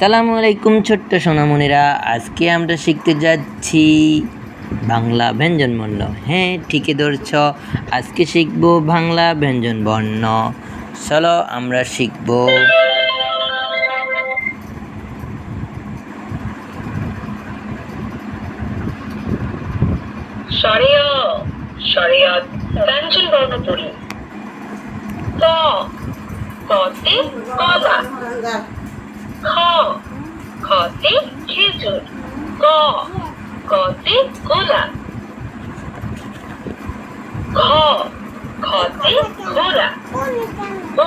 সালামু আলাইকুম ছোট্ট সোনামণিরা, আজকে আমরা শিখতে যাচ্ছি বাংলা ব্যঞ্জনবর্ণ। হ্যাঁ, ঠিকই ধরছ, আজকে শিখব বাংলা ব্যঞ্জন বর্ণ। চলো আমরা শিখব। শরিয়ত ব্যঞ্জন বর্ণ পড়ি। ক কতে কলা, খ খতে খেজুর, গ কতে গোলাপ, ঘ খতে ঘোড়া, ঙ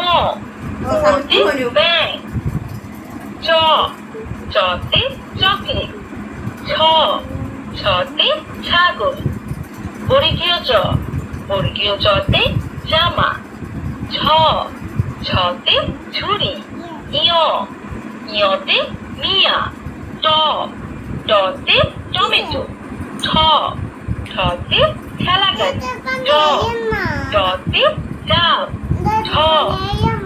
ঘতে ব্যাঙ, চ চতে চকলেট, ছ ছতে ছাগল, বর্গীয় জ বর্গীয় জতে জামা, ছ ছতে ঝুড়ি, ইয় ইয়তে মিয়া, ট টতে টমেটো, ঠ ঠতে ঠেলা গাড়ি, ড ডতে ডাব, ঠ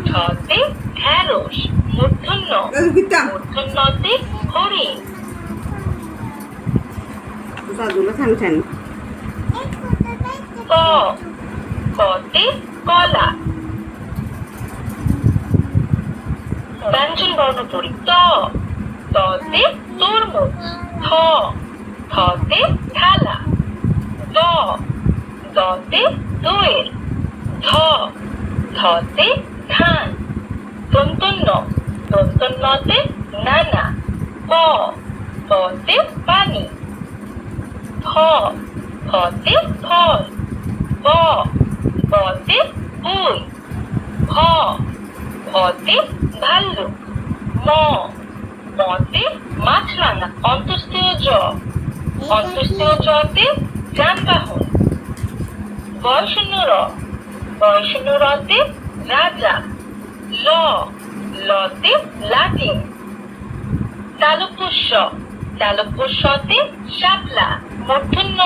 ঠতে ঢেঁড়স, মূর্ধন্য মূর্ধন্যতে হরিণ, ক কতে কলা। ব্যঞ্জন বর্ণ পড়ি। ত ততে তরমুজ, থ থতে থালা, দ দতে দোয়েল, ধ ধতে ধান, দন্তন্য দন্তন্যতে নানা, প পতে পানি, ফ ফতে ফল, ব বতে বই, ভ ভতে ভাল্লুক, ম মতে মাছরাঙা, অন্তঃস্থীয় জ অন্তঃস্থীয় জতে যানবাহন, বয়শূন্য র বয়শূন্য রতে রাজা, ল লতে লাটিম, তালব্য শ শাপলা, মূর্ধন্য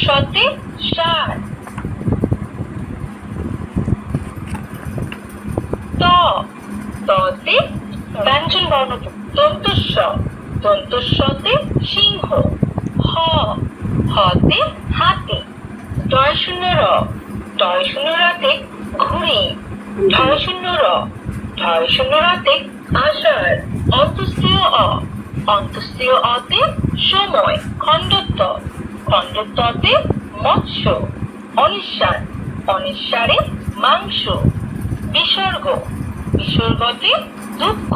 ষতে ষাঁড়, ত ততে ব্যঞ্জন বর্ণ। দন্তস্বতে সিংহ, হ হতে হাতি, ডয়শূন্য রতে ঘুড়ি, ঢয়শূন্য রতে আষাঢ়, অন্তঃস্থীয় অন্তঃস্থীয় অতে সময়, খণ্ডত্বতে মৎস্য, অনিশ্বারে মাংস, বিসর্গতে দুঃখ।